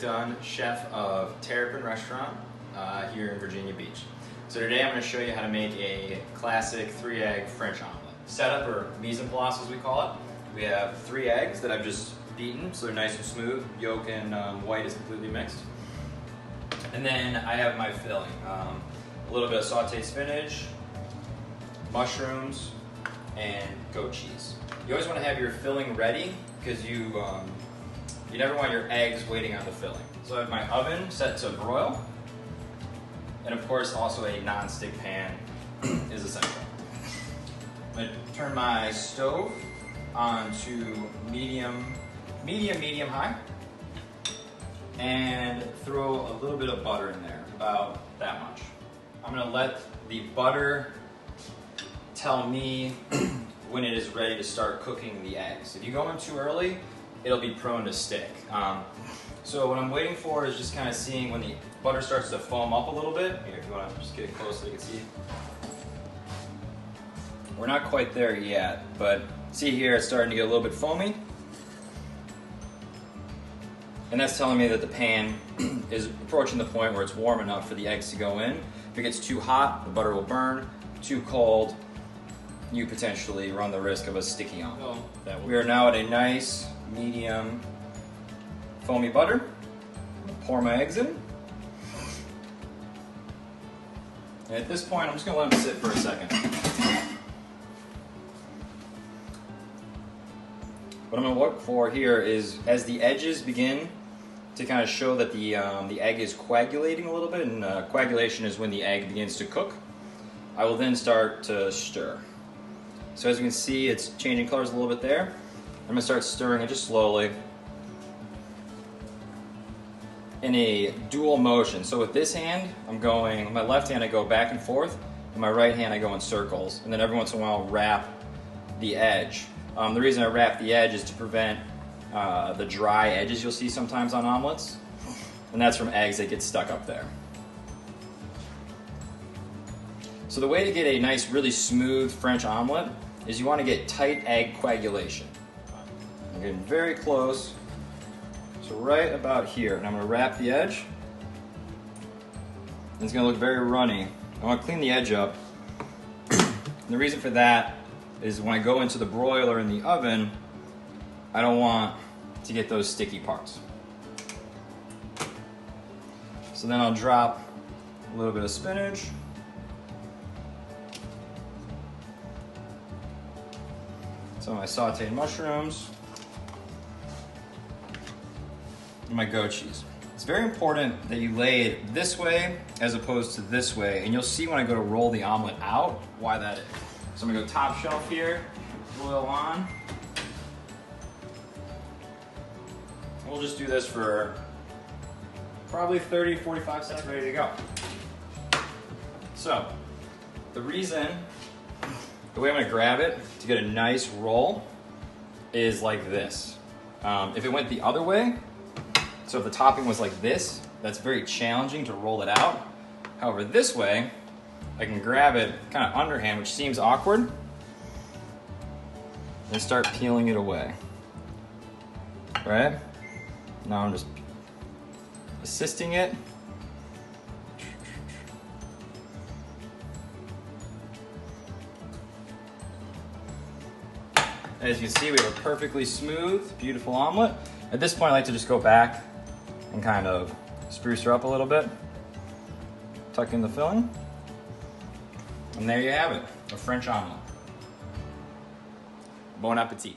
Dunn, chef of Terrapin Restaurant here in Virginia Beach. So today I'm going to show you how to make a classic 3-egg French omelet. Setup, or mise en place as we call it. We have 3 eggs that I've just beaten so they're nice and smooth. Yolk and white is completely mixed. And then I have my filling. A little bit of sauteed spinach, mushrooms, and goat cheese. You always want to have your filling ready because you never want your eggs waiting on the filling. So I have my oven set to broil, and of course also a non-stick pan is essential. I'm going to turn my stove on to medium high, and throw a little bit of butter in there, about that much. I'm going to let the butter tell me when it is ready to start cooking the eggs. If you go in too early, it'll be prone to stick. So what I'm waiting for is just kind of seeing when the butter starts to foam up a little bit. Here, if you want to just get it close so you can see. We're not quite there yet, but see here it's starting to get a little bit foamy. And that's telling me that the pan is approaching the point where it's warm enough for the eggs to go in. If it gets too hot, the butter will burn. Too cold, you potentially run the risk of a sticky omelet. We are now at a nice, medium, foamy butter. I'm gonna pour my eggs in. And at this point, I'm just gonna let them sit for a second. What I'm gonna look for here is as the edges begin to kind of show that the egg is coagulating a little bit, and coagulation is when the egg begins to cook, I will then start to stir. So as you can see, it's changing colors a little bit there. I'm going to start stirring it just slowly in a dual motion. So with this hand, with my left hand I go back and forth, and my right hand I go in circles, and then every once in a while I'll wrap the edge. The reason I wrap the edge is to prevent the dry edges you'll see sometimes on omelets, and that's from eggs that get stuck up there. So the way to get a nice, really smooth French omelet is you want to get tight egg coagulation. I'm getting very close, so right about here, and I'm going to wrap the edge. And it's going to look very runny. I want to clean the edge up. And the reason for that is when I go into the broiler in the oven, I don't want to get those sticky parts. So then I'll drop a little bit of spinach. Some of my sauteed mushrooms, and my goat cheese. It's very important that you lay it this way as opposed to this way, and you'll see when I go to roll the omelet out why that is. So I'm gonna go top shelf here, oil on. We'll just do this for probably 30, 45 seconds, ready to go. So, the way I'm going to grab it to get a nice roll is like this. If it went the other way, so if the topping was like this, that's very challenging to roll it out. However, this way, I can grab it kind of underhand, which seems awkward, and start peeling it away. Right? Now I'm just assisting it. As you can see, we have a perfectly smooth, beautiful omelet. At this point, I like to just go back and kind of spruce her up a little bit. Tuck in the filling. And there you have it, a French omelet. Bon appetit.